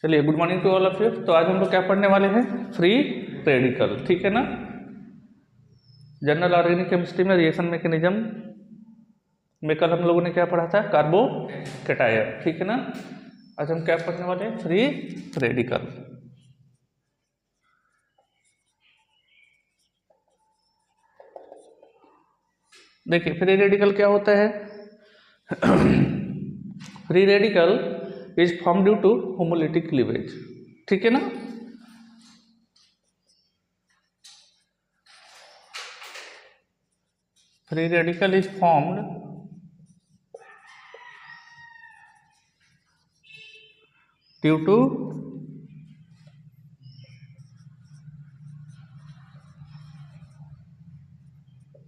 चलिए, good morning to all of you. तो आज हम लोग क्या पढ़ने वाले हैं? फ्री रेडिकल, ठीक है ना। जनरल ऑर्गेनिक केमिस्ट्री में रिएक्शन मैकेनिज्म में कल हम लोगों ने क्या पढ़ा था? कार्बोकैटायन, ठीक है ना। आज हम क्या पढ़ने वाले हैं? Free radical. देखिए, फ्री रेडिकल क्या होता है? Free radical is form due to homolytic cleavage, ठीक है ना। Free radical is formed due to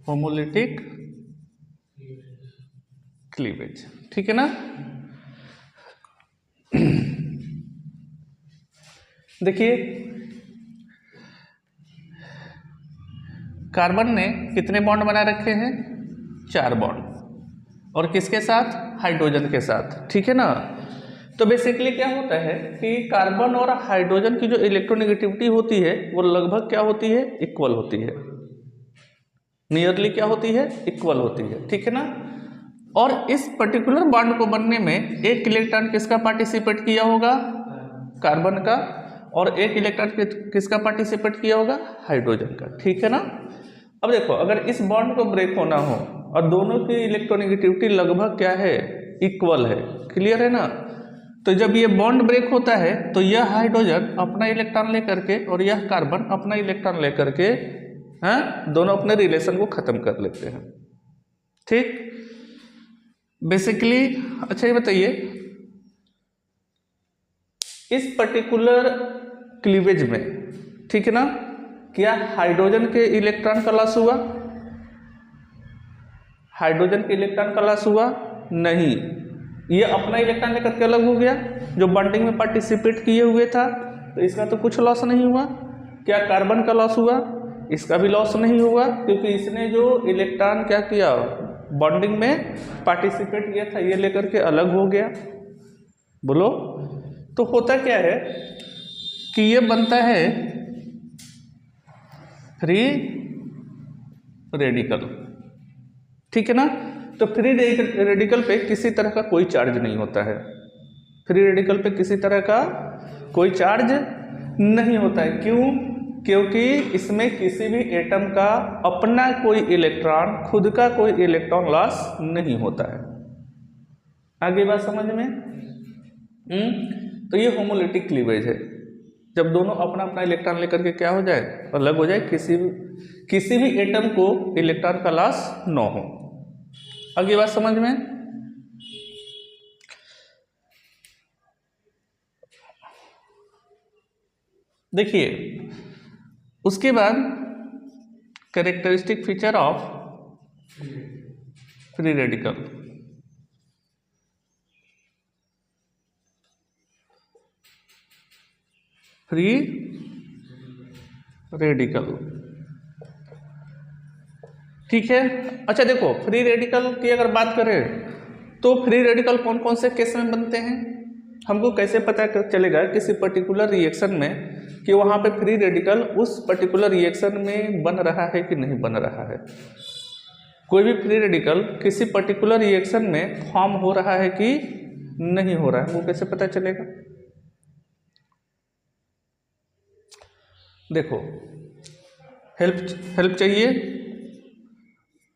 homolytic cleavage, ठीक है ना। देखिए, कार्बन ने कितने बॉन्ड बना रखे हैं? 4 बॉन्ड। और किसके साथ? हाइड्रोजन के साथ, ठीक है ना। तो बेसिकली क्या होता है कि कार्बन और हाइड्रोजन की जो इलेक्ट्रोनेगेटिविटी होती है वो लगभग क्या होती है? इक्वल होती है। नियरली क्या होती है? इक्वल होती है, ठीक है ना। और इस पर्टिकुलर बॉन्ड को बनने में एक इलेक्ट्रॉन किसका पार्टिसिपेट किया होगा? कार्बन का। और एक इलेक्ट्रॉन किसका पार्टिसिपेट किया होगा? हाइड्रोजन का, ठीक है ना। अब देखो, अगर इस बॉन्ड को ब्रेक होना हो और दोनों की इलेक्ट्रोनेगेटिविटी लगभग क्या है? इक्वल है। क्लियर है ना। तो जब ये बॉन्ड ब्रेक होता है तो यह हाइड्रोजन अपना इलेक्ट्रॉन लेकर के और यह कार्बन अपना इलेक्ट्रॉन लेकर के दोनों अपने रिलेशन को खत्म कर लेते हैं, ठीक। बेसिकली अच्छा ये बताइए, इस पर्टिकुलर क्लीवेज में, ठीक है ना, क्या हाइड्रोजन के इलेक्ट्रॉन का लॉस हुआ? हाइड्रोजन के इलेक्ट्रॉन का लॉस हुआ? नहीं। ये अपना इलेक्ट्रॉन लेकर के अलग हो गया, जो बॉन्डिंग में पार्टिसिपेट किए हुए था, तो इसका तो कुछ लॉस नहीं हुआ। क्या कार्बन का लॉस हुआ? इसका भी लॉस नहीं हुआ, क्योंकि इसने जो इलेक्ट्रॉन क्या किया? बॉन्डिंग में पार्टिसिपेट किया था, ये लेकर के अलग हो गया। बोलो, तो होता क्या है कि ये बनता है फ्री रेडिकल, ठीक है ना। तो फ्री रेडिकल पे किसी तरह का कोई चार्ज नहीं होता है। फ्री रेडिकल पे किसी तरह का कोई चार्ज नहीं होता है। क्यों? क्योंकि इसमें किसी भी एटम का अपना कोई इलेक्ट्रॉन, खुद का कोई इलेक्ट्रॉन लॉस नहीं होता है। आगे बात समझ में? तो ये होमोलिटिक क्लीवेज है, जब दोनों अपना अपना इलेक्ट्रॉन लेकर के क्या हो जाए? अलग हो जाए, किसी भी एटम को इलेक्ट्रॉन का लॉस न हो। आगे बात समझ में? देखिए, उसके बाद characteristic feature of free radical. Free radical, ठीक है। अच्छा देखो, फ्री रेडिकल की अगर बात करें तो फ्री रेडिकल कौन कौन से केस में बनते हैं? हमको कैसे पता चलेगा किसी पर्टिकुलर रिएक्शन में कि वहाँ पे फ्री रेडिकल उस पर्टिकुलर रिएक्शन में बन रहा है कि नहीं बन रहा है? कोई भी फ्री रेडिकल किसी पर्टिकुलर रिएक्शन में फॉर्म हो रहा है कि नहीं हो रहा है, वो कैसे पता चलेगा? देखो, हेल्प चाहिए?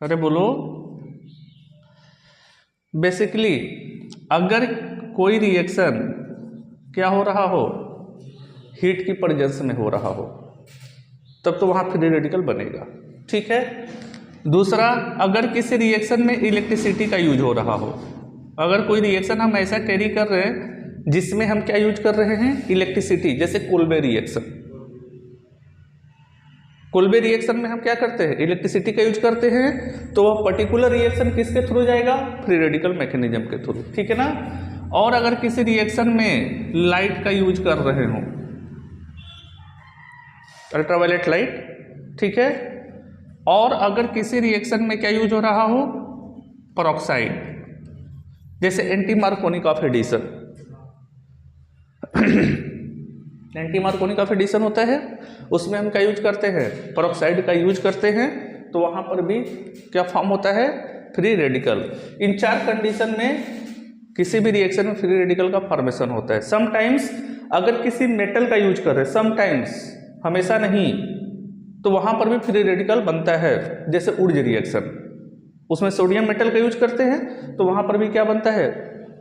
अरे बोलो। बेसिकली अगर कोई रिएक्शन क्या हो रहा हो? हीट की प्रेजेंस में हो रहा हो, तब तो वहाँ फ्री रेडिकल बनेगा, ठीक है। दूसरा, अगर किसी रिएक्शन में इलेक्ट्रिसिटी का यूज हो रहा हो, अगर कोई रिएक्शन हम ऐसा कैरी कर रहे हैं जिसमें हम क्या यूज कर रहे हैं? इलेक्ट्रिसिटी, जैसे कोल्बे रिएक्शन। कोल्बे रिएक्शन में हम क्या करते हैं? इलेक्ट्रिसिटी का यूज करते हैं, तो वह पर्टिकुलर रिएक्शन किसके थ्रू जाएगा? फ्री रेडिकल मैकेनिज्म के थ्रू, ठीक है ना। और अगर किसी रिएक्शन में लाइट का यूज कर रहे हो, अल्ट्रावायलेट लाइट, ठीक है। और अगर किसी रिएक्शन में क्या यूज हो रहा हो? पेरोक्साइड, जैसे anti Markovnikov of addition. Anti Markovnikov का एडिशन होता है, उसमें हम क्या यूज करते हैं, पेरोक्साइड का यूज करते हैं, तो वहाँ पर भी क्या फॉर्म होता है, फ्री रेडिकल। इन 4 कंडीशन में किसी भी रिएक्शन में फ्री रेडिकल का फॉर्मेशन होता है। समटाइम्स अगर किसी मेटल का यूज कर रहे हैं, समटाइम्स, हमेशा नहीं, तो वहाँ पर भी फ्री रेडिकल बनता है। जैसे उर्ज रिएक्शन, उसमें सोडियम मेटल का यूज करते हैं, तो वहाँ पर भी क्या बनता है,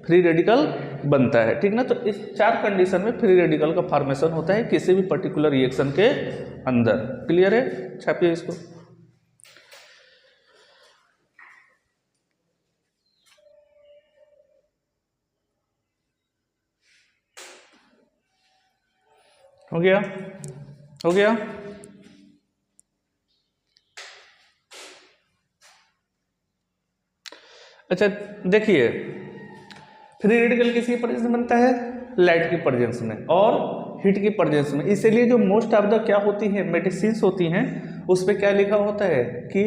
फ्री रेडिकल बनता है, ठीक ना। तो इस 4 कंडीशन में फ्री रेडिकल का फॉर्मेशन होता है किसी भी पर्टिकुलर रिएक्शन के अंदर। क्लियर है, छापिए इसको। हो गया, हो गया। अच्छा देखिए, फ्री रेडिकल किसकी प्रेजेंस में बनता है, लाइट की प्रेजेंस में और हीट की प्रेजेंस में। इसीलिए जो मोस्ट ऑफ द क्या होती है मेडिसिन्स होती हैं, उस पर क्या लिखा होता है कि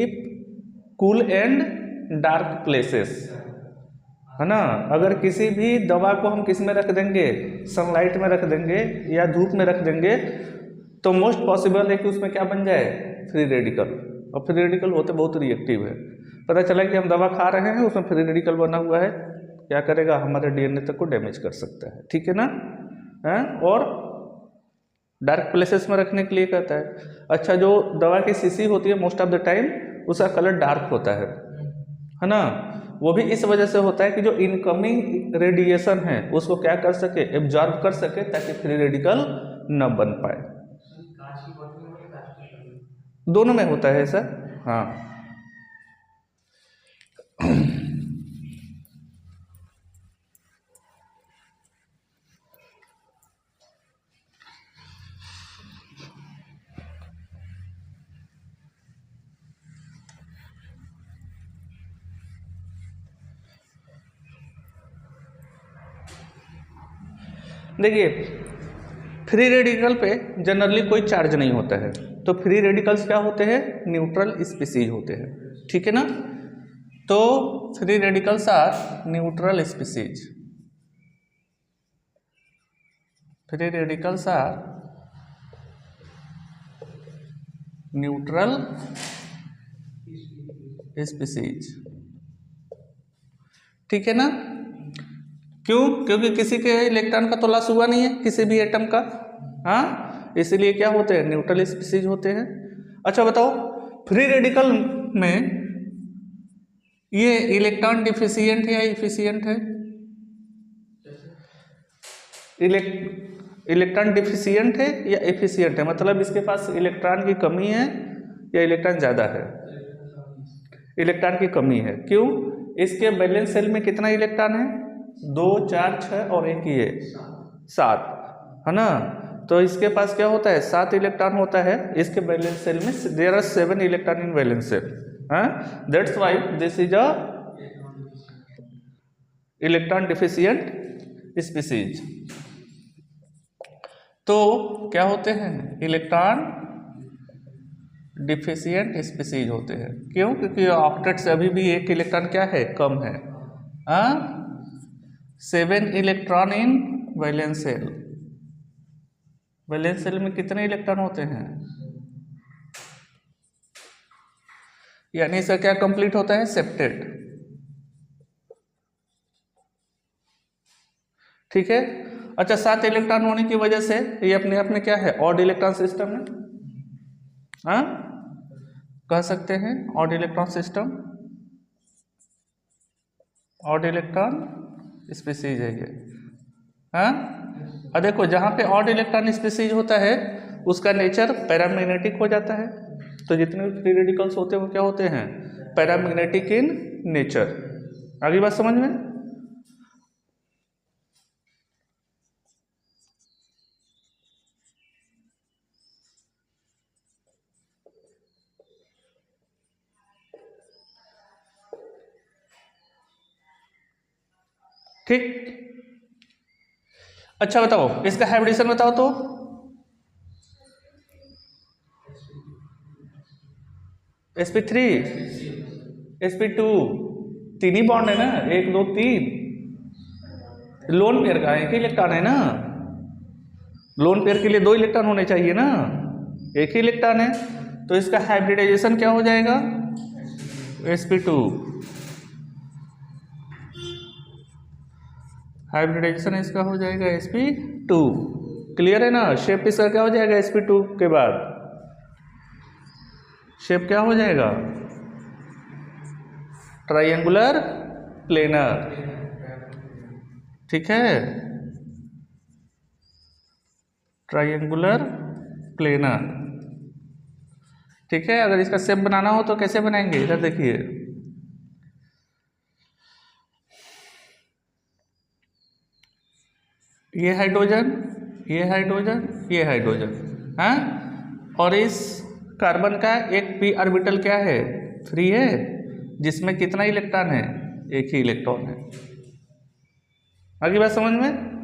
कूल एंड डार्क प्लेसेस, है ना। अगर किसी भी दवा को हम किस में रख देंगे, सनलाइट में रख देंगे या धूप में रख देंगे, तो मोस्ट पॉसिबल है कि उसमें क्या बन जाए, फ्री रेडिकल। और फ्री रेडिकल होते बहुत रिएक्टिव है। पता चला कि हम दवा खा रहे हैं, उसमें फ्री रेडिकल बना हुआ है, क्या करेगा, हमारे डीएनए तक को डैमेज कर सकता है, ठीक है ना। है, और डार्क प्लेसेस में रखने के लिए कहता है। अच्छा, जो दवा की शीशी होती है मोस्ट ऑफ द टाइम उसका कलर डार्क होता है ना। वो भी इस वजह से होता है कि जो इनकमिंग रेडिएशन है उसको क्या कर सके, एब्जॉर्ब कर सके, ताकि फ्री रेडिकल न बन पाए। दोनों में होता है सर, हाँ। देखिए, फ्री रेडिकल पे जनरली कोई चार्ज नहीं होता है, तो फ्री रेडिकल्स क्या होते हैं, न्यूट्रल स्पीसीज होते हैं, ठीक है ना। तो free radicals are neutral species, free radicals are neutral species, ठीक है ना। क्यों, क्योंकि किसी के इलेक्ट्रॉन का तो लॉस हुआ नहीं है, किसी भी एटम का, हाँ, इसलिए क्या होते हैं, न्यूट्रल स्पीसीज होते हैं। अच्छा बताओ, फ्री रेडिकल में ये इलेक्ट्रॉन डिफिशिएंट है या इफिशिएंट है, इलेक्ट्रॉन डिफिशिएंट है या एफिशिएंट है, मतलब इसके पास इलेक्ट्रॉन की कमी है या इलेक्ट्रॉन ज़्यादा है, इलेक्ट्रॉन की कमी है। क्यों, इसके वैलेंस शेल में कितना इलेक्ट्रॉन है, 2, 4, 6 और एक ये 7, है ना। तो इसके पास क्या होता है, 7 इलेक्ट्रॉन होता है इसके वैलेंस शेल में, there are 7 electron in valence shell, that's why this is a electron deficient species. तो क्या होते हैं, इलेक्ट्रॉन डिफिशिएंट स्पीसीज होते हैं। क्यों, क्योंकि ऑक्टेट से अभी भी एक इलेक्ट्रॉन क्या है, कम है, 7 electron in valence shell. Valence shell में कितने इलेक्ट्रॉन होते हैं, यानी इसका क्या कंप्लीट होता है, सेप्टेट, ठीक है। अच्छा, 7 इलेक्ट्रॉन होने की वजह से ये अपने आप में क्या है, ऑड इलेक्ट्रॉन सिस्टम है, हाँ, कह सकते हैं odd electron system, odd electron species है ये, हाँ। और देखो, जहाँ पे ऑड इलेक्ट्रॉन स्पीसीज होता है उसका नेचर पैरामैग्नेटिक हो जाता है, तो जितने भी फ्री रेडिकल्स होते हैं वो क्या होते हैं, पैरामैग्नेटिक इन नेचर। आगे बात समझ में, ठीक। अच्छा बताओ, इसका हाइब्रिडेशन बताओ तो, sp3 sp2, 3 ही बॉन्ड है ना, 1 2 3, लोन पेयर का एक ही इलेक्ट्रॉन है ना, लोन पेयर के लिए 2 इलेक्ट्रॉन होने चाहिए ना, एक ही इलेक्ट्रॉन है, तो इसका हाइब्रिडाइजेशन क्या हो जाएगा, sp2। हाइब्रिडाइजेशन इसका हो जाएगा sp2। क्लियर है ना। शेप इसका क्या हो जाएगा, sp2 के बाद शेप क्या हो जाएगा, ट्राइंगुलर प्लेनर। ठीक है, ट्राइंगुलर प्लेनर। ठीक है, अगर इसका शेप बनाना हो तो कैसे बनाएंगे, इधर देखिए, ये हाइड्रोजन, ये हाइड्रोजन, ये हाइड्रोजन, हाँ, और इस कार्बन का एक p ऑर्बिटल क्या है, फ्री है, जिसमें कितना इलेक्ट्रॉन है, एक ही इलेक्ट्रॉन है। आगे बात समझ में।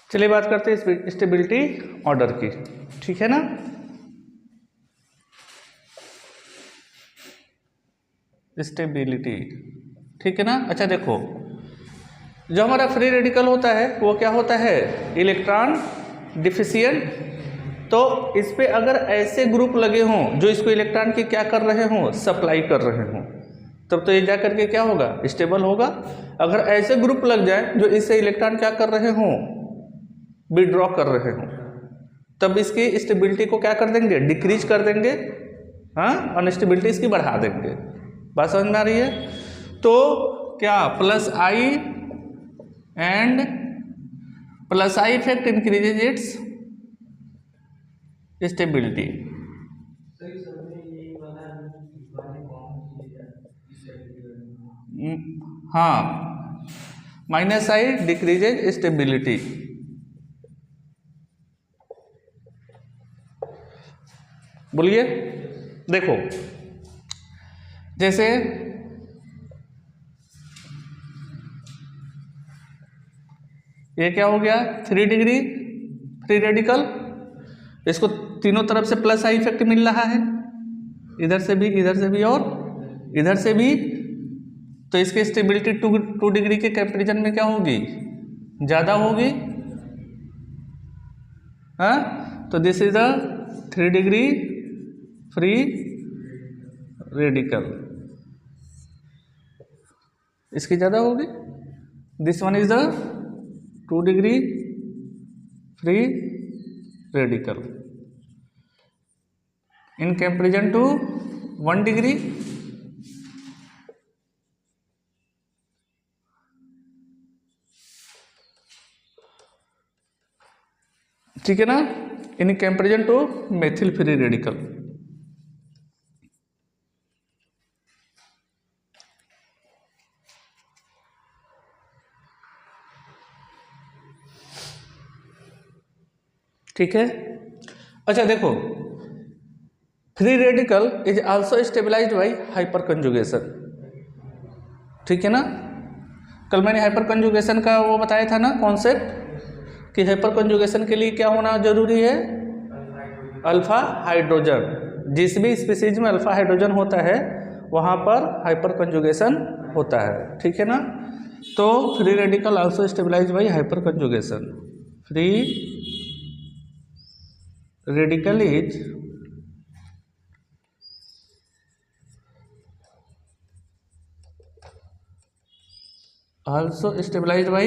चलिए बात करते हैं स्टेबिलिटी ऑर्डर की। ठीक है ना, स्टेबिलिटी, ठीक है ना। अच्छा देखो, जो हमारा फ्री रेडिकल होता है वो क्या होता है, इलेक्ट्रॉन डिफिशिएंट। तो इस पे अगर ऐसे ग्रुप लगे हों जो इसको इलेक्ट्रॉन की क्या कर रहे हों, सप्लाई कर रहे हों, तब तो ये जा करके क्या होगा, स्टेबल होगा। अगर ऐसे ग्रुप लग जाए जो इससे इलेक्ट्रॉन क्या कर रहे हों, विड्रॉ कर रहे हों, तब इसकी स्टेबिलिटी को क्या कर देंगे, डिक्रीज कर देंगे, हाँ, अनस्टेबिलिटी इसकी बढ़ा देंगे। बात समझ में आ रही है। तो क्या plus I and plus I effect increases it's stability. हाँ, माइनस आई डिक्रीजेज स्टेबिलिटी। बोलिए, देखो जैसे ये क्या हो गया, 3 डिग्री फ्री रेडिकल, इसको तीनों तरफ से प्लस आई इफेक्ट मिल रहा है, इधर से भी, इधर से भी और इधर से भी। तो इसकी स्टेबिलिटी 2 डिग्री के कंपेरिजन में क्या होगी, ज़्यादा होगी, हाँ। तो this is the 3 degree free radical, इसकी ज़्यादा होगी। This one is the 2 degree free radical in comparison to 1 degree. ठीक है ना, in comparison to methyl free radical. ठीक है, अच्छा देखो, free radical is also stabilised by hyperconjugation. ठीक है ना, कल मैंने हाइपर कंजुगेशन का वो बताया था ना कॉन्सेप्ट, कि हाइपर कंजुगेशन के लिए क्या होना जरूरी है, अल्फा हाइड्रोजन। जिस भी स्पीसीज में अल्फा हाइड्रोजन होता है वहाँ पर हाइपर कंजुगेशन होता है। ठीक है ना, तो free radical also stabilised by hyperconjugation. Free radical is also stabilized by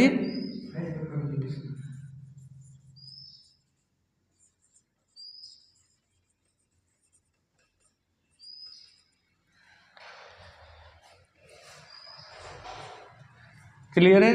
clear है।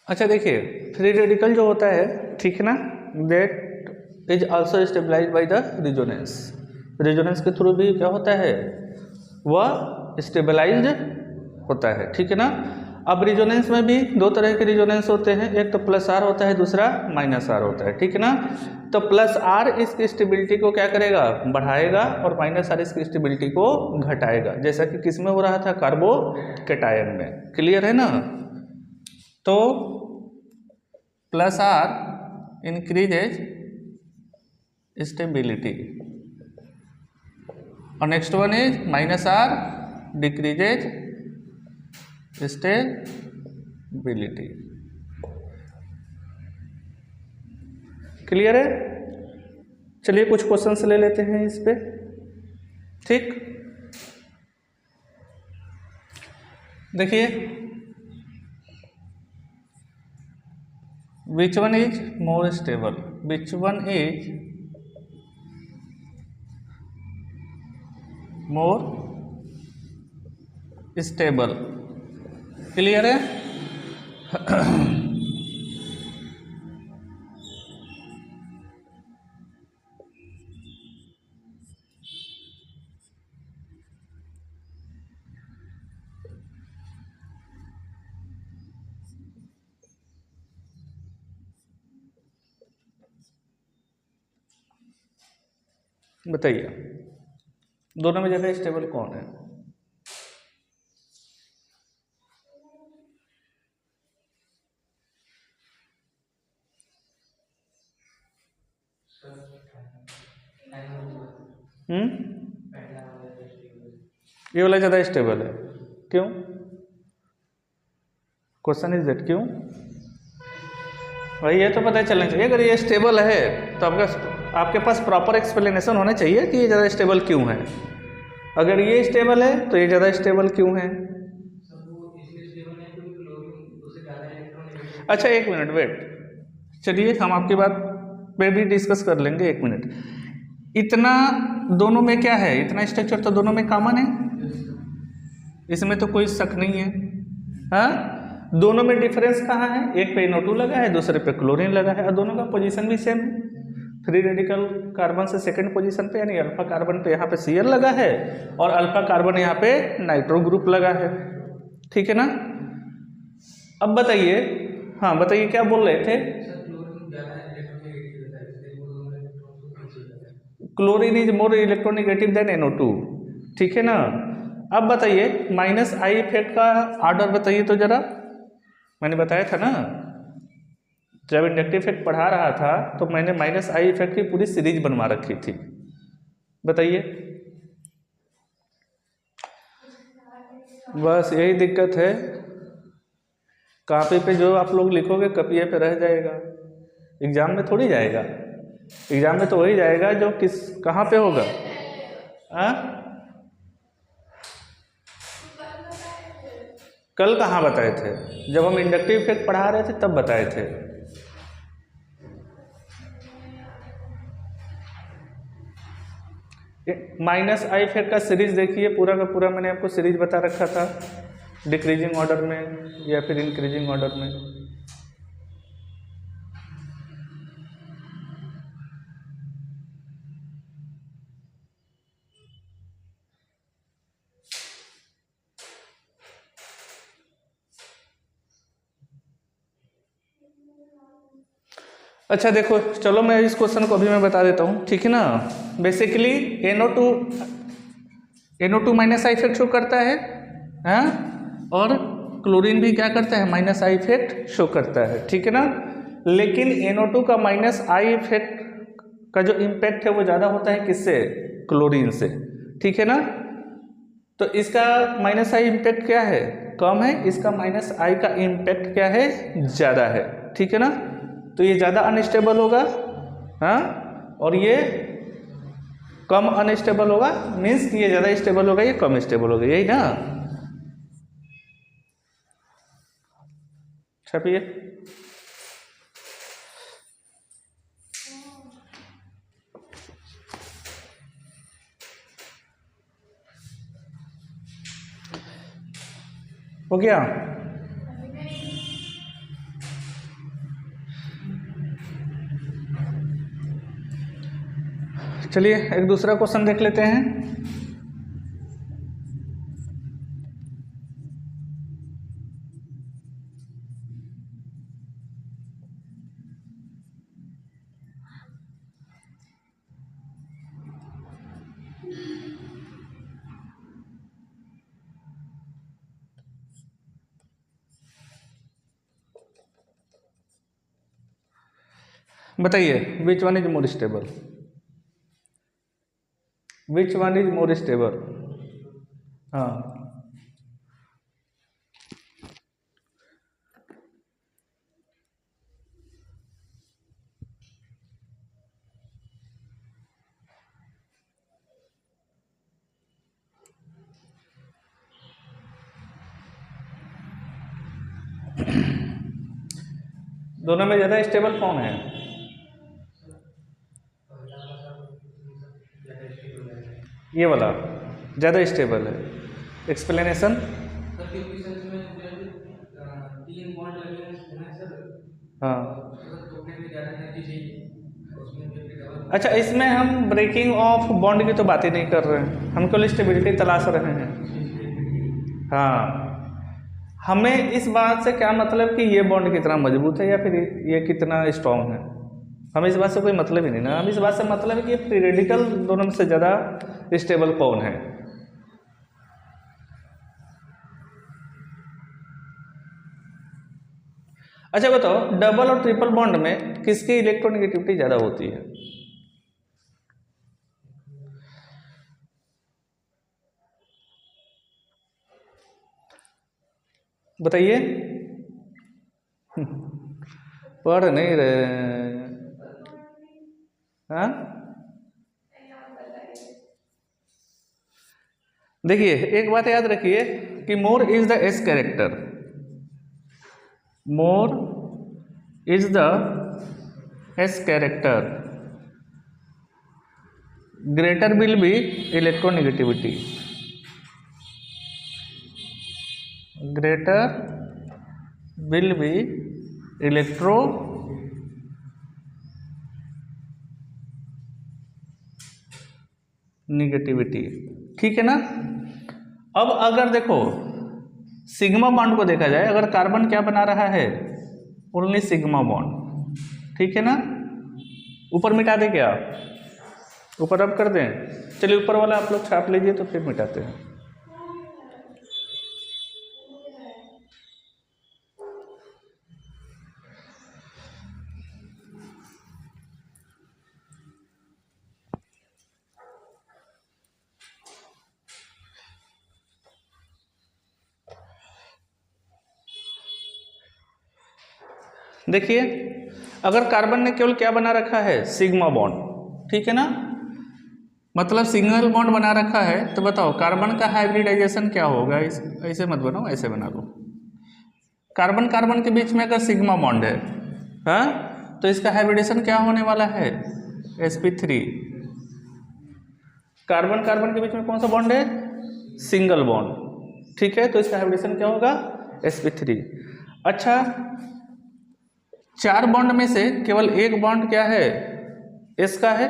अच्छा देखिए, फ्री रेडिकल जो होता है, ठीक है ना, that is also stabilise by the resonance. Resonance के थ्रू भी क्या होता है, वह स्टेबलाइज्ड होता है, ठीक है ना। अब रिजोनेंस में भी दो तरह के रिजोनेंस होते हैं, एक तो प्लस आर होता है, दूसरा माइनस आर होता है, ठीक है ना। तो प्लस आर इसकी स्टेबिलिटी को क्या करेगा, बढ़ाएगा, और माइनस आर इसकी स्टेबिलिटी को घटाएगा, जैसा कि किस में हो रहा था, कार्बोकैटायन में। क्लियर है ना। तो प्लस आर इंक्रीजेज स्टेबिलिटी और next one is minus R decreases stability. Clear है। चलिए कुछ क्वेश्चंस ले लेते हैं इस पे, ठीक। देखिए, विच one is more stable, which one is more stable. Clear है। बताइए, दोनों में ज़्यादा स्टेबल कौन है? ये वाला ज़्यादा स्टेबल है, क्यों? क्वेश्चन इज दैट, क्यों भाई? ये तो पता चलना चाहिए। अगर ये स्टेबल है तो आपके पास प्रॉपर एक्सप्लेनेशन होना चाहिए कि ये ज़्यादा स्टेबल क्यों है। अगर ये स्टेबल है तो ये ज़्यादा स्टेबल क्यों है? अच्छा एक मिनट वेट, चलिए हम आपकी बात पे भी डिस्कस कर लेंगे, एक मिनट। इतना दोनों में क्या है, इतना स्ट्रक्चर तो दोनों में कॉमन है, इसमें तो कोई शक नहीं है। हाँ, दोनों में डिफरेंस कहाँ है, एक पे NO2 लगा है, दूसरे पे क्लोरीन लगा है, और दोनों का पोजीशन भी सेम है। फ्री रेडिकल कार्बन से सेकंड पोजीशन पे, यानी अल्फा कार्बन पे यहाँ पे Cl लगा है, और अल्फा कार्बन यहाँ पे नाइट्रो ग्रुप लगा है, ठीक है ना। अब बताइए, हाँ बताइए क्या बोल रहे थे? Chlorine is more electronegative then NO2, ठीक है ना। अब बताइए माइनस आई इफेक्ट का ऑर्डर बताइए तो जरा। मैंने बताया था ना, जब इंडक्टिव इफेक्ट पढ़ा रहा था तो मैंने माइनस आई इफेक्ट की पूरी सीरीज बनवा रखी थी। बताइए। बस यही दिक्कत है, कॉपी पे जो आप लोग लिखोगे कॉपी पे रह जाएगा, एग्जाम में थोड़ी जाएगा। एग्जाम में तो वही जाएगा जो कहाँ पे होगा। कल कहाँ बताए थे? जब हम इंडक्टिव इफेक्ट पढ़ा रहे थे तब बताए थे। माइनस आई इफेक्ट का सीरीज देखिए, पूरा का पूरा मैंने आपको सीरीज बता रखा था, डिक्रीजिंग ऑर्डर में या फिर इंक्रीजिंग ऑर्डर में। अच्छा देखो, चलो मैं इस क्वेश्चन को अभी मैं बता देता हूँ, ठीक है ना। Basically NO2 minus I effect show करता है, हाँ, और क्लोरीन भी क्या करता है, माइनस आई इफेक्ट शो करता है, ठीक है ना। लेकिन NO2 का माइनस आई इफेक्ट का जो इम्पैक्ट है वो ज़्यादा होता है किससे, क्लोरीन से, ठीक है ना। तो इसका माइनस आई इम्पैक्ट क्या है, कम है, इसका माइनस आई का इम्पैक्ट क्या है, ज़्यादा है, ठीक है ना। तो ये ज़्यादा अनस्टेबल होगा, हाँ, और ये कम अनस्टेबल होगा, मीन्स कि ये ज़्यादा स्टेबल होगा, ये कम स्टेबल होगा, यही ना। छपिए। हो गया। चलिए एक दूसरा क्वेश्चन देख लेते हैं। बताइए विच one is more stable, which one is more stable. हाँ दोनों में ज्यादा स्टेबल कौन है? ये वाला ज्यादा स्टेबल है। एक्सप्लेनेशन? हाँ अच्छा, इसमें हम ब्रेकिंग ऑफ बॉन्ड की तो बात ही नहीं कर रहे हैं, हम केवल स्टेबिलिटी तलाश रहे हैं। हाँ हमें इस बात से क्या मतलब कि ये बॉन्ड कितना मजबूत है या फिर ये कितना स्ट्रॉन्ग है, हमें इस बात से कोई मतलब ही नहीं ना। हम इस बात से मतलब है कि पीरियडिकल दोनों में से ज़्यादा स्टेबल कौन है। अच्छा बताओ डबल और ट्रिपल बॉन्ड में किसकी इलेक्ट्रोनेगेटिविटी ज़्यादा होती है? बताइए। पढ़ नहीं रहे। हाँ देखिए एक बात याद रखिए कि more is the S character, more is the S character, greater will be electronegativity, greater will be electro negativity, ठीक है ना। अब अगर देखो सिग्मा बॉन्ड को देखा जाए, अगर कार्बन क्या बना रहा है, ओनली सिग्मा बॉन्ड, ठीक है ना। ऊपर मिटा दे क्या, ऊपर अब कर दें? चलिए ऊपर वाला आप लोग छाप लीजिए तो फिर मिटाते हैं। देखिए अगर कार्बन ने केवल क्या बना रखा है, सिग्मा बॉन्ड, ठीक है ना, मतलब सिंगल बॉन्ड बना रखा है, तो बताओ कार्बन का हाइब्रिडाइजेशन क्या होगा? ऐसे मत बनाओ, ऐसे बना लो। कार्बन कार्बन के बीच में अगर सिग्मा बॉन्ड है, हाँ, तो इसका हाइब्रिडेशन क्या होने वाला है? sp3। कार्बन कार्बन के बीच में कौन सा बॉन्ड है? सिंगल बॉन्ड, ठीक है, तो इसका हाइब्रिडेशन क्या होगा? sp3। अच्छा चार बॉन्ड में से केवल एक बॉन्ड क्या है? s का है,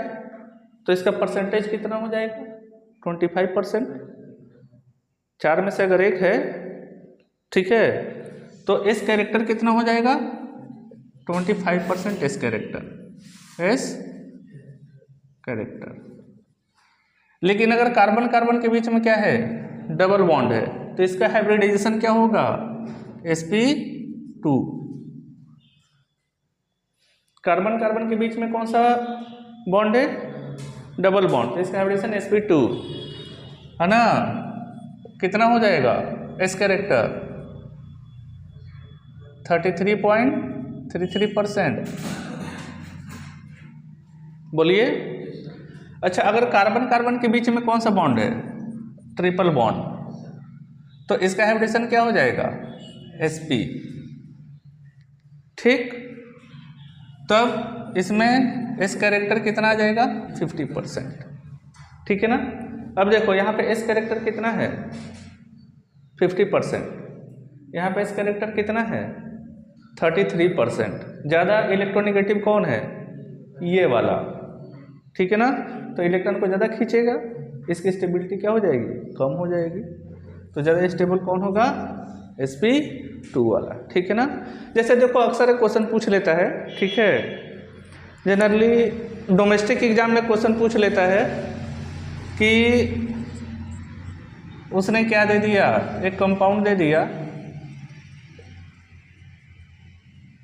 तो इसका परसेंटेज कितना हो जाएगा? 25%। चार में से अगर एक है, ठीक है, तो एस कैरेक्टर कितना हो जाएगा? 25% एस कैरेक्टर, एस कैरेक्टर। लेकिन अगर कार्बन कार्बन के बीच में क्या है? डबल बॉन्ड है, तो इसका हाइब्रिडाइजेशन क्या होगा? sp2। कार्बन कार्बन के बीच में कौन सा बॉन्ड है? डबल बॉन्ड, तो इसका हाइब्रिडेशन sp2 है ना। कितना हो जाएगा एस कैरेक्टर? 33.33%। बोलिए। अच्छा अगर कार्बन कार्बन के बीच में कौन सा बॉन्ड है? ट्रिपल बॉन्ड, तो इसका हाइब्रिडेशन क्या हो जाएगा? sp, ठीक। तब इसमें एस कैरेक्टर कितना आ जाएगा? 50%, ठीक है ना। अब देखो यहाँ पे एस कैरेक्टर कितना है? 50%। यहाँ पे एस कैरेक्टर कितना है? 33%। ज़्यादा इलेक्ट्रोनेगेटिव कौन है? ये वाला, ठीक है ना। तो इलेक्ट्रॉन को ज़्यादा खींचेगा, इसकी स्टेबिलिटी क्या हो जाएगी, कम हो जाएगी। तो ज़्यादा स्टेबल कौन होगा, sp2 वाला, ठीक है ना। जैसे देखो अक्सर एक क्वेश्चन पूछ लेता है, ठीक है, जनरली डोमेस्टिक एग्जाम में क्वेश्चन पूछ लेता है कि उसने क्या दे दिया, एक कंपाउंड दे दिया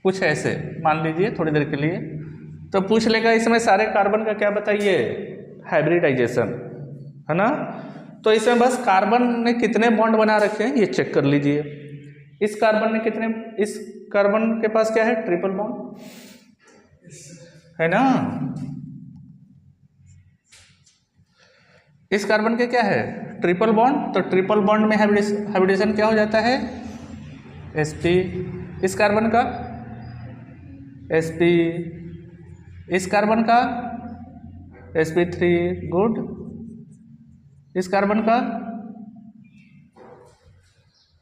कुछ ऐसे, मान लीजिए थोड़ी देर के लिए, तो पूछ लेगा इसमें सारे कार्बन का क्या बताइए, हाइब्रिडाइजेशन, है ना। तो इसमें बस कार्बन ने कितने बॉन्ड बना रखे हैं ये चेक कर लीजिए। इस कार्बन ने कितने, इस कार्बन के पास क्या है, ट्रिपल बॉन्ड, है ना। इस कार्बन के क्या है, ट्रिपल बॉन्ड, तो ट्रिपल बॉन्ड में हाइब्रिडेशन क्या हो जाता है, sp। इस कार्बन का sp, इस कार्बन का sp3, गुड। इस कार्बन का,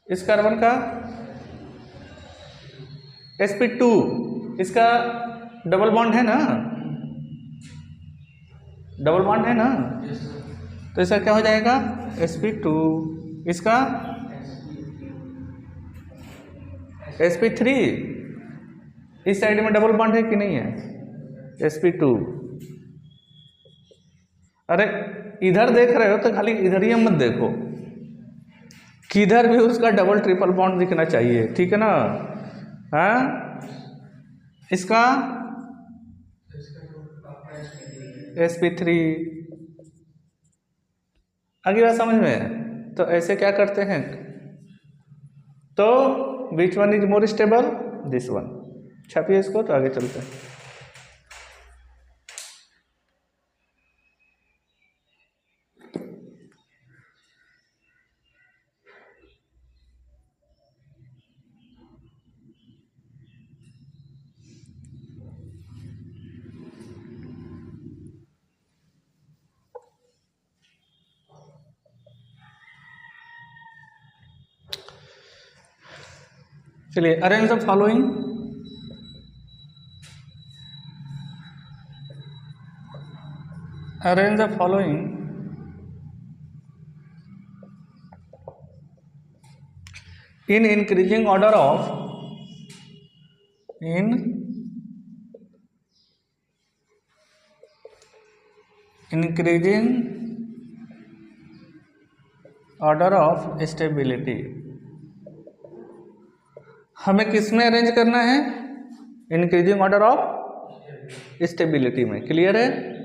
इस कार्बन का sp2, इसका डबल बॉन्ड है ना, डबल बॉन्ड है ना, तो इसका क्या हो जाएगा, sp2। इसका sp3, इस साइड में डबल बॉन्ड है कि नहीं है, sp2। अरे इधर देख रहे हो तो खाली इधर ही मत देखो, किधर भी उसका डबल ट्रिपल बॉन्ड दिखना चाहिए, ठीक है ना। हाँ, इसका sp3, आगे बात समझ में। तो ऐसे क्या करते हैं, तो which one is more stable, this one, छापिए इसको, तो आगे चलते हैं। चलिए, arrange the following, arrange the following in increasing order of, in increasing order of stability। हमें किस में अरेंज करना है, इंक्रीजिंग ऑर्डर ऑफ स्टेबिलिटी में, क्लियर है।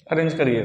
अरेंज करिए।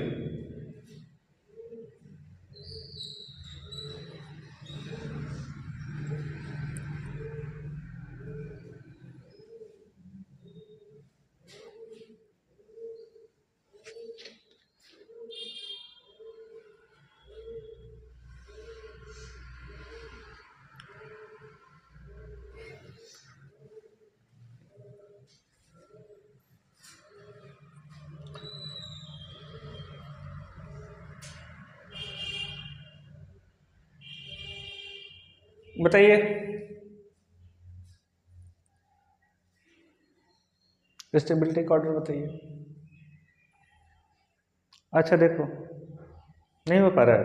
बताइए, स्टेबिलिटी का ऑर्डर बताइए। अच्छा देखो, नहीं हो पा रहा है,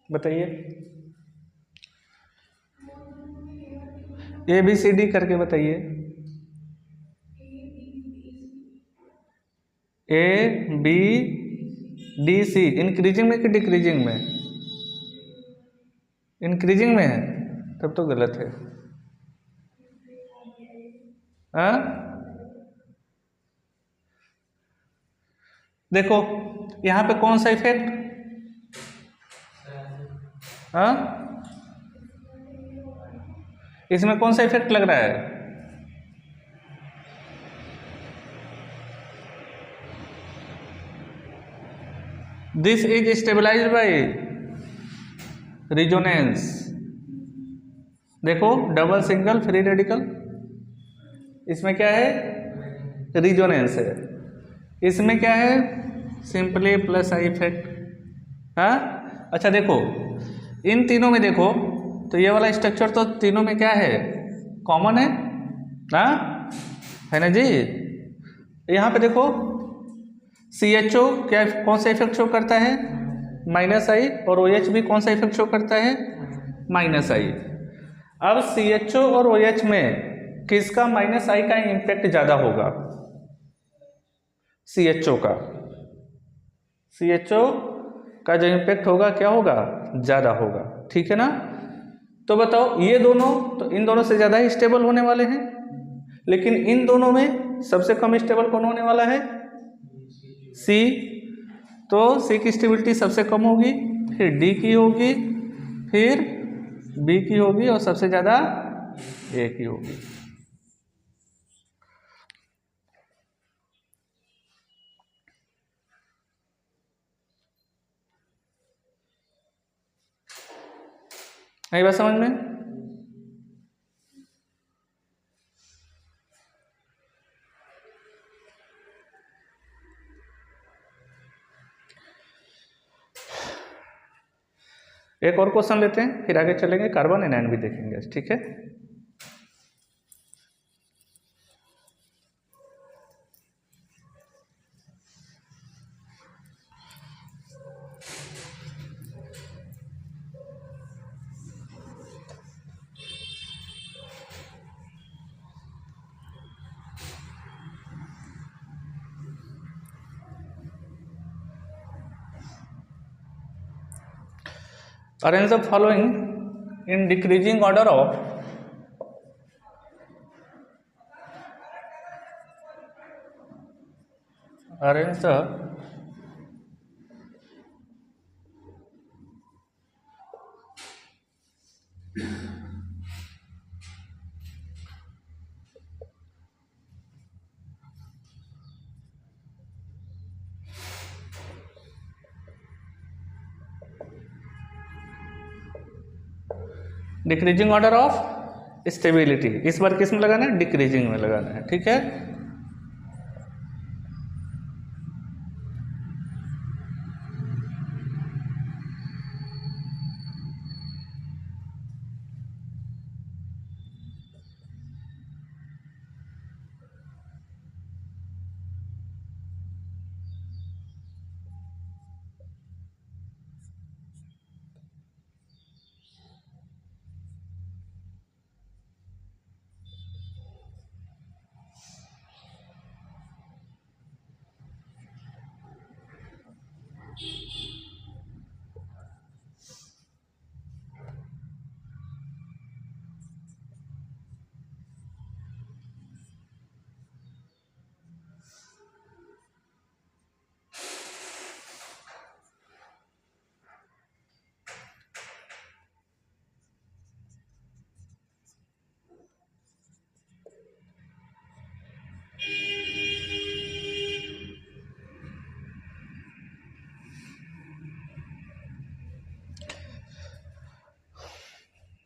बताइए, ABCD करके बताइए। A B D C increasing में कि डिक्रीजिंग में? इंक्रीजिंग में है, तब तो गलत है। हाँ देखो यहाँ पे कौन सा इफेक्ट, हाँ इसमें कौन सा इफेक्ट लग रहा है? This is stabilised by resonance. देखो डबल सिंगल फ्री रेडिकल, इसमें क्या है? रिजोनेंस है। इसमें क्या है? Simply plus I effect. हाँ अच्छा देखो इन तीनों में देखो तो ये वाला स्ट्रक्चर तो तीनों में क्या है? कॉमन है। हाँ है ना जी। यहाँ पे देखो CHO क्या कौन सा इफेक्ट शो करता है? माइनस आई। और OH भी कौन सा इफेक्ट शो करता है? माइनस आई। अब CHO और OH में किसका माइनस आई का इम्पैक्ट ज़्यादा होगा? CHO का। CHO का जो इम्पैक्ट होगा क्या होगा? ज़्यादा होगा, ठीक है ना। तो बताओ ये दोनों तो इन दोनों से ज़्यादा ही स्टेबल होने वाले हैं, लेकिन इन दोनों में सबसे कम स्टेबल कौन होने वाला है? C। तो C की स्टेबिलिटी सबसे कम होगी, फिर D की होगी, फिर B की होगी और सबसे ज़्यादा A की होगी। आई बात समझ में? एक और क्वेश्चन लेते हैं फिर आगे चलेंगे, कार्बन एनायन भी देखेंगे, ठीक है। Arrange the following in decreasing order of arrange the decreasing order of stability. इस बार किस में लगाना है? डिक्रीजिंग में लगाना है, ठीक है।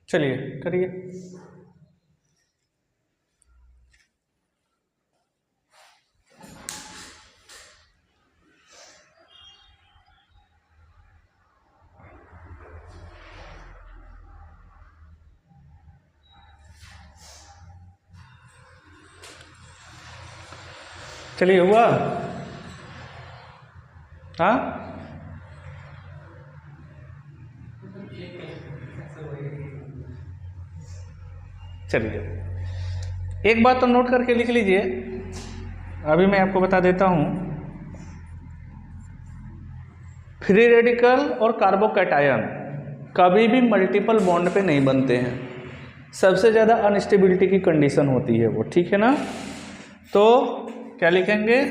चलिए करिए। चलिए हुआ? हाँ चलिए एक बात तो नोट करके लिख लीजिए, अभी मैं आपको बता देता हूँ। फ्री रेडिकल और कार्बोकैटायन कभी भी मल्टीपल बॉन्ड पे नहीं बनते हैं, सबसे ज़्यादा अनस्टेबिलिटी की कंडीशन होती है वो, ठीक है ना। तो क्या लिखेंगे,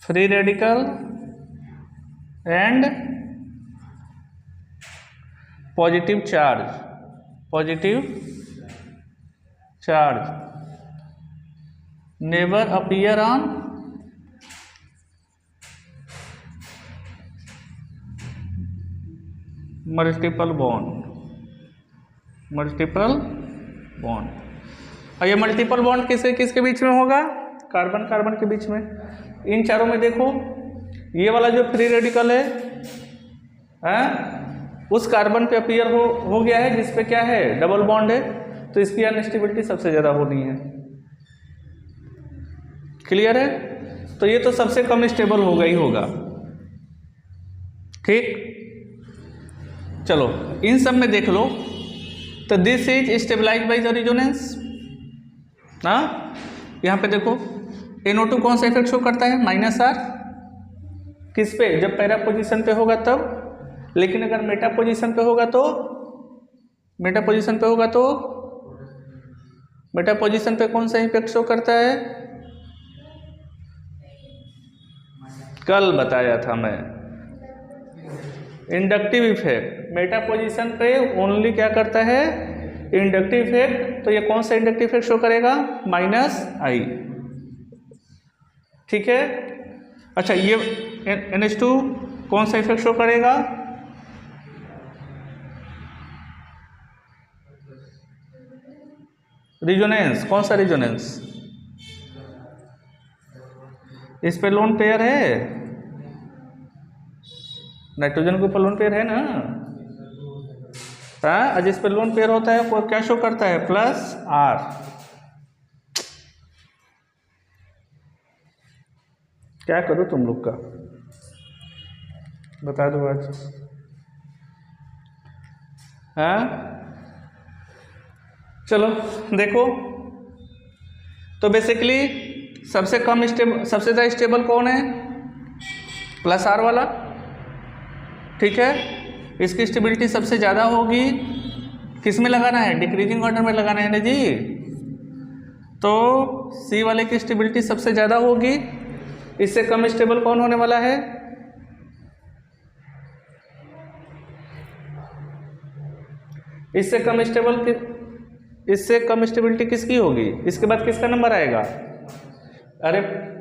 free radical and positive charge never appear on multiple bond. और ये मल्टीपल बॉन्ड किसके बीच में होगा, कार्बन कार्बन के बीच में। इन चारों में देखो, ये वाला जो फ्री रेडिकल है उस कार्बन पे अपीयर हो गया है जिसपे क्या है, डबल बॉन्ड है, तो इसकी अनस्टेबिलिटी सबसे ज़्यादा होनी है। क्लियर है, तो ये तो सबसे कम स्टेबल होगा ही होगा, ठीक। चलो इन सब में देख लो, तो this is stabilise by the resonance. हाँ, यहाँ पे देखो NO2 कौन सा इफेक्ट शो करता है, -R, किस पे, जब पैरा पोजीशन पे होगा तब। लेकिन अगर मेटा पोजीशन पे होगा तो मेटा पोजीशन पे कौन सा इफेक्ट शो करता है, कल बताया था मैं, इंडक्टिव इफेक्ट। मेटा पोजीशन पे ओनली क्या करता है, इंडक्टिव इफेक्ट। तो ये कौन सा इंडक्टिव इफेक्ट शो करेगा, -I, ठीक है। अच्छा, ये NH2 कौन सा इफेक्ट शो करेगा, रिजोनेंस। कौन सा रिजोनेंस, इस पे लोन पेयर है, नाइट्रोजन के ऊपर लोन पेयर है ना, हाँ, जिस पे लोन पेयर होता है वो क्या शो करता है, +R। क्या करूँ तुम लोग का, बता दो आज। हाँ, चलो देखो, तो बेसिकली सबसे ज़्यादा स्टेबल कौन है, +R वाला, ठीक है। इसकी स्टेबिलिटी सबसे ज़्यादा होगी, किस में लगाना है, डिक्रीजिंग ऑर्डर में लगाना है ना जी। तो C वाले की स्टेबिलिटी सबसे ज़्यादा होगी, इससे कम स्टेबल कौन होने वाला है, इससे कम स्टेबिलिटी किसकी होगी, इसके बाद किसका नंबर आएगा, अरे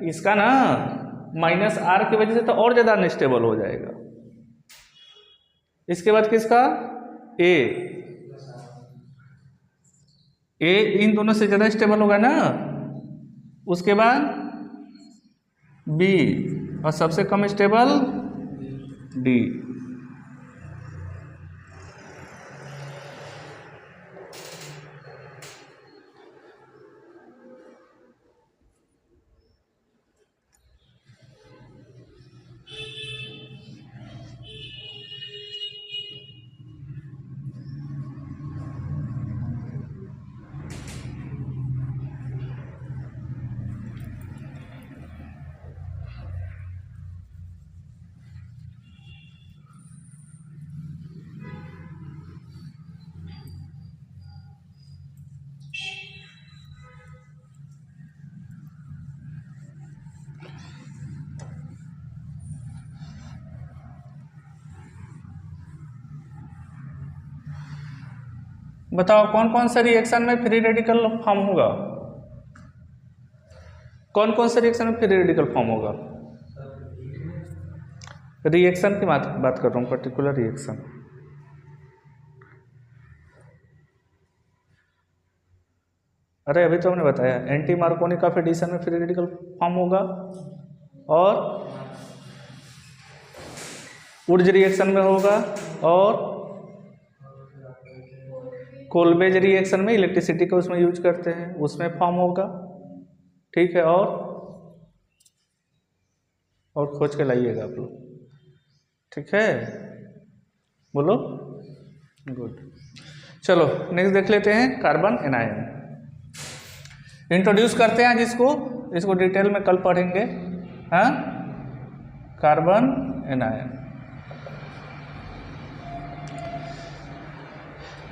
इसका ना, -R की वजह से तो और ज़्यादा अनस्टेबल हो जाएगा। इसके बाद किसका, A इन दोनों से ज़्यादा स्टेबल होगा ना। उसके बाद B और सबसे कम स्टेबल D। बताओ कौन कौन सा रिएक्शन में फ्री रेडिकल फॉर्म होगा, कौन कौन सा रिएक्शन में फ्री रेडिकल फॉर्म होगा। रिएक्शन की बात कर रहा हूँ, पर्टिकुलर रिएक्शन। अरे अभी तो हमने बताया एंटी मार्कोनी ऑफ एडिशन में फ्री रेडिकल फॉर्म होगा, और वुड्स रिएक्शन में होगा, और कोलबेज रिएक्शन में इलेक्ट्रिसिटी को उसमें यूज करते हैं, उसमें फॉर्म होगा, ठीक है। और खोज के लाइएगा आप लोग, ठीक है, बोलो, गुड। चलो नेक्स्ट देख लेते हैं, कार्बन एनायन इंट्रोड्यूस करते हैं, इसको डिटेल में कल पढ़ेंगे। हाँ, कार्बन एनायन।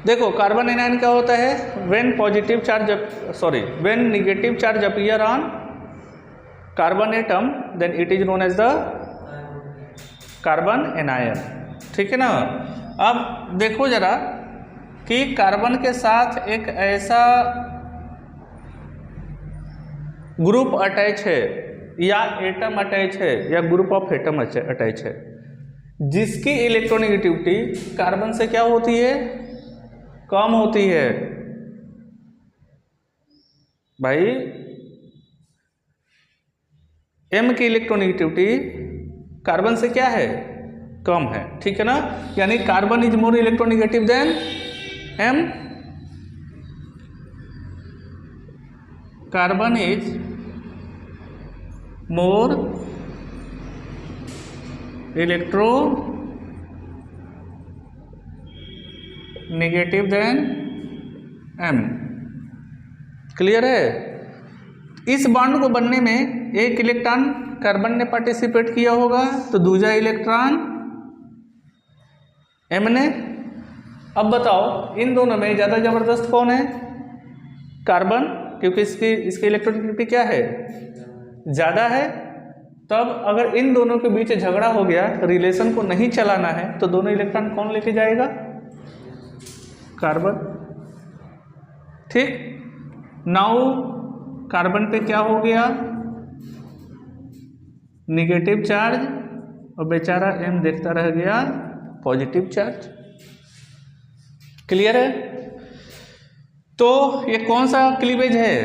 देखो कार्बन एनायन क्या होता है, when positive charge when negative charge appear on carbon atom then it is known as the carbon anion. ठीक है ना। अब देखो जरा कि कार्बन के साथ एक ऐसा ग्रुप अटैच है या एटम अटैच है या ग्रुप ऑफ एटम अटैच है जिसकी इलेक्ट्रोनेगेटिविटी कार्बन से क्या होती है, कम होती है। भाई M की इलेक्ट्रोनेगेटिविटी कार्बन से क्या है, कम है। ठीक है ना। यानी carbon is more electronegative than M। Carbon is more electronegative than M। Clear है। इस बॉन्ड को बनने में एक इलेक्ट्रॉन कार्बन ने पार्टिसिपेट किया होगा तो दूसरा इलेक्ट्रॉन M ने। अब बताओ इन दोनों में ज़्यादा ज़बरदस्त कौन है, कार्बन, क्योंकि इसकी इलेक्ट्रोनेगेटिविटी क्या है, ज़्यादा है। तब अगर इन दोनों के बीच झगड़ा हो गया, रिलेशन को नहीं चलाना है, तो दोनों इलेक्ट्रॉन कौन लेके जाएगा, कार्बन। ठीक। नाउ कार्बन पे क्या हो गया, निगेटिव चार्ज, और बेचारा M देखता रह गया पॉजिटिव चार्ज। क्लियर है। तो ये कौन सा क्लीवेज है,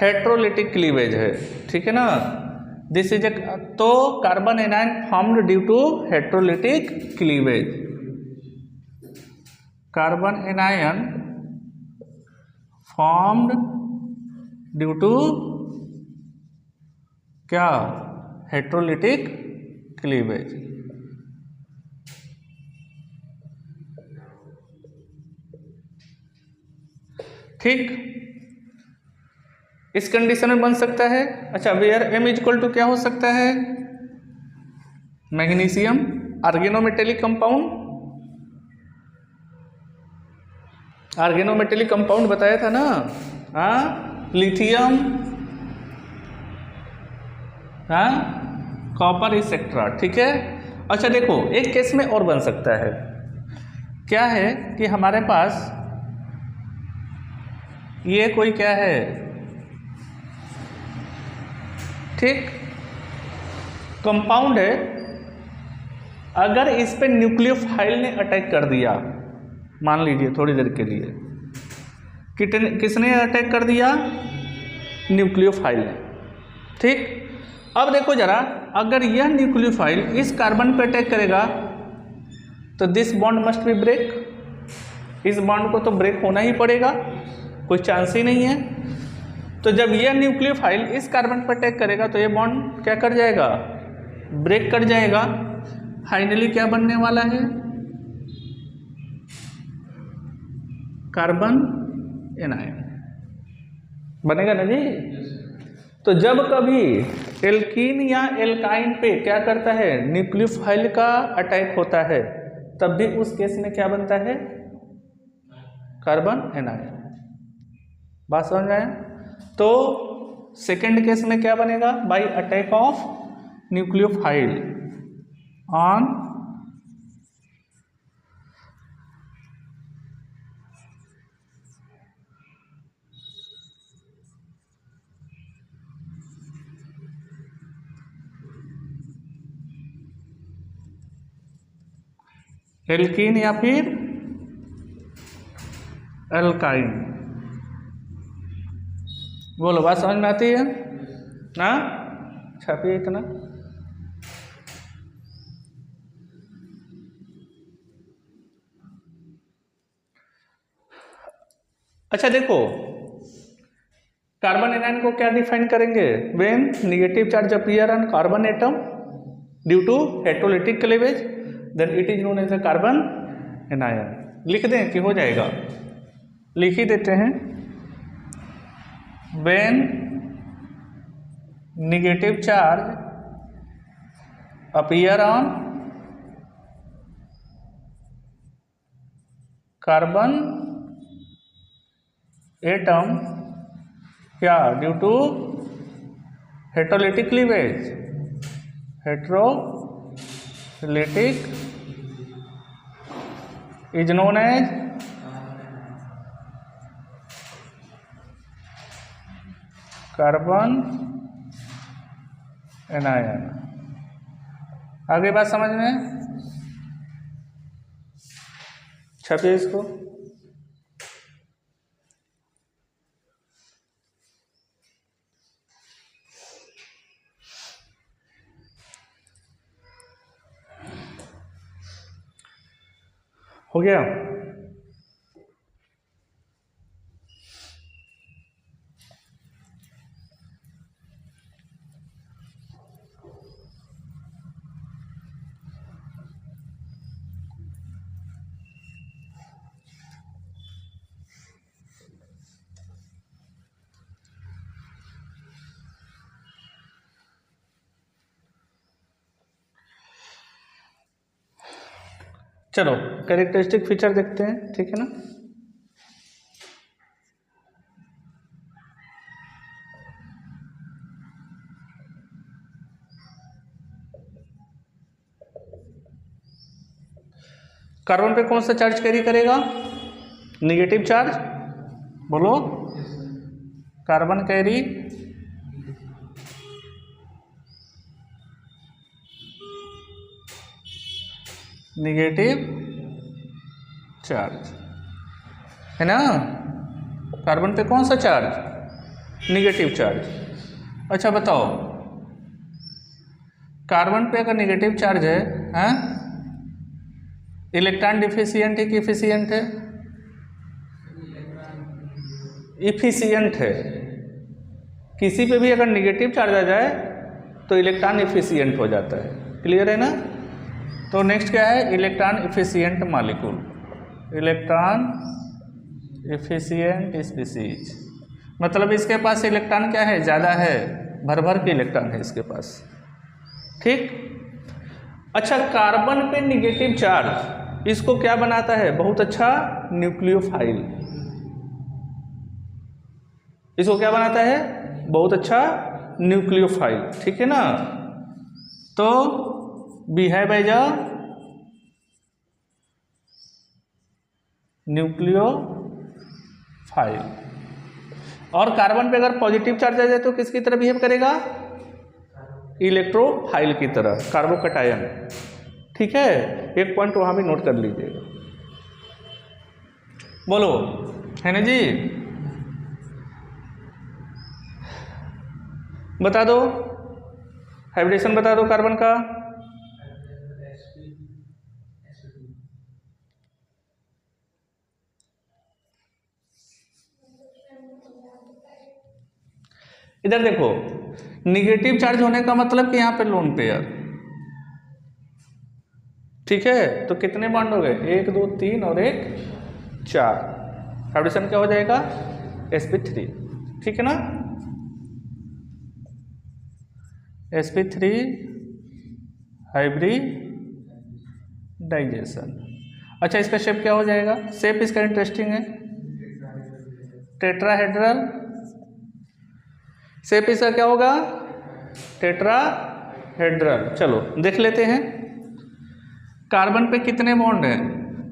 हेट्रोलिटिक क्लीवेज है। ठीक है ना। दिस इज तो carbon anion formed due to heterolytic cleavage. Carbon anion formed due to क्या, हेट्रोलिटिक क्लीवेज। ठीक। इस कंडीशन में बन सकता है। अच्छा वेयर M इक्वल टू क्या हो सकता है, मैग्नीशियम, आर्गेनोमेटेलिक कंपाउंड, आर्गेनोमेटेलिक कंपाउंड बताया था ना, हाँ, लिथियम, हाँ, कॉपर एक्सेट्रा। ठीक है। अच्छा देखो एक केस में और बन सकता है, क्या है कि हमारे पास ये कोई क्या है, ठीक, कंपाउंड है। अगर इस पे न्यूक्लियोफाइल ने अटैक कर दिया, मान लीजिए थोड़ी देर के लिए, किसने अटैक कर दिया, न्यूक्लियोफाइल ने। ठीक। अब देखो जरा, अगर यह न्यूक्लियोफाइल इस कार्बन पे अटैक करेगा तो this bond must be break. इस बॉन्ड को तो ब्रेक होना ही पड़ेगा, कोई चांस ही नहीं है। तो जब यह न्यूक्लियोफाइल इस कार्बन पर अटैक करेगा तो ये बॉन्ड क्या कर जाएगा, ब्रेक कर जाएगा। फाइनली क्या बनने वाला है, कार्बन एनायन बनेगा ना जी। तो जब कभी एल्कीन या एल्काइन पे क्या करता है, न्यूक्लियोफाइल का अटैक होता है, तब भी उस केस में क्या बनता है, कार्बन एनायन। बात समझ में आया। तो सेकेंड केस में क्या बनेगा, by attack of nucleophile on alkene या फिर एल्काइन। बोलो बात समझ में आती है ना, छापिए इतना। अच्छा देखो कार्बन एनायन को क्या डिफाइन करेंगे, when negative charge appear on carbon atom due to heterolytic cleavage then it is known as a carbon anion. लिख दें कि हो जाएगा, लिख ही देते हैं। When negative charge appear on carbon atom क्या due to heterolytic cleavage, heterolytic is known as carbon anion. आगे बात समझ में छपिए इसको। हो गया। चलो कैरेक्टरिस्टिक फीचर देखते हैं, ठीक है ना। कार्बन पे कौन सा चार्ज कैरी करेगा? निगेटिव चार्ज, बोलो। कार्बन कैरी निगेटिव चार्ज, है ना। कार्बन पे कौन सा चार्ज? Negative charge. अच्छा बताओ, कार्बन पे अगर निगेटिव चार्ज है, हैं? इलेक्ट्रॉन डिफिशिएंट है कि इफिशिएंट है? इफिशिएंट है। किसी पे भी अगर निगेटिव चार्ज आ जाए तो इलेक्ट्रॉन इफिशिएंट हो जाता है। क्लियर है ना। तो नेक्स्ट क्या है? Electron efficient molecule, electron efficient species. मतलब इसके पास इलेक्ट्रॉन क्या है? ज़्यादा है, भर भर के इलेक्ट्रॉन है इसके पास, ठीक। अच्छा, कार्बन पे निगेटिव चार्ज इसको क्या बनाता है? बहुत अच्छा न्यूक्लियोफाइल। इसको क्या बनाता है? बहुत अच्छा न्यूक्लियोफाइल, ठीक है ना। तो बिहेव एज अ न्यूक्लियोफाइल। और कार्बन पे अगर पॉजिटिव चार्ज आ जाए तो किसकी तरह बिहेव करेगा? इलेक्ट्रोफाइल की तरह, कार्बोकैटायन, ठीक है। एक पॉइंट वहां भी नोट कर लीजिएगा। बोलो, है ना जी। बता दो हाइब्रिडेशन, बता दो कार्बन का। इधर देखो, निगेटिव चार्ज होने का मतलब कि यहाँ पे लोन पेयर, ठीक है। तो कितने बॉन्ड हो गए? 1 2 3 और 1 4। हाइब्रिडेशन क्या हो जाएगा? sp3, ठीक है ना। sp3 hybridisation. अच्छा, इसका शेप क्या हो जाएगा? शेप इसका इंटरेस्टिंग है, टेट्राहेड्रल। शेप इसका क्या होगा? टेट्राहेड्रल। चलो देख लेते हैं। कार्बन पे कितने बॉन्ड हैं?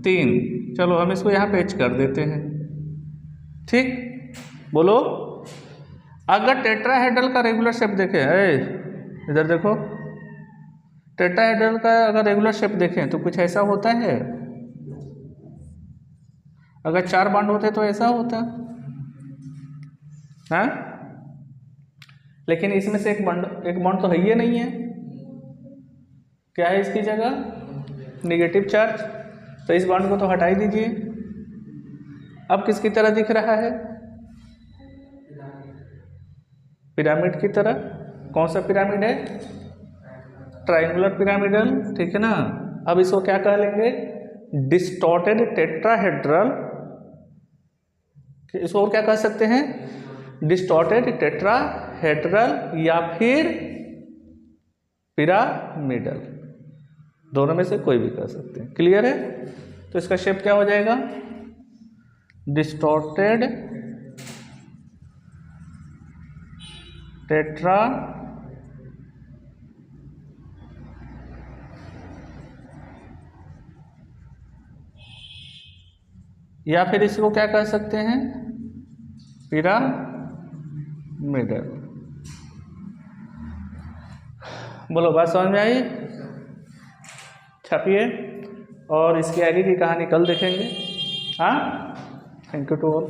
3। चलो हम इसको यहाँ पे एच कर देते हैं, ठीक। बोलो, अगर टेट्राहेड्रल का रेगुलर शेप देखें, इधर देखो, टेट्राहेड्रल का अगर रेगुलर शेप देखें तो कुछ ऐसा होता है। अगर 4 बॉन्ड होते तो ऐसा होता है, लेकिन इसमें से एक बॉन्ड तो है ही नहीं है। क्या है इसकी जगह? Negative charge. तो इस बॉन्ड को तो हटा ही दीजिए। अब किसकी तरह दिख रहा है? पिरामिड की तरह। कौन सा पिरामिड है? ट्रायंगुलर पिरामिडल, ठीक है ना। अब इसको क्या कह लेंगे? Distorted tetrahedral. इसको और क्या कह सकते हैं? डिस्टॉर्टेड टेट्राहेड्रल या फिर पिरामिडल, दोनों में से कोई भी कर सकते हैं। क्लियर है? तो इसका शेप क्या हो जाएगा? डिस्टॉर्टेड टेट्रा या फिर इसको क्या कह सकते हैं? पिरामिडल। बोलो, बात समझ में आई? छापिए और इसकी आगे की कहानी कल देखेंगे। हाँ, थैंक यू टू ऑल।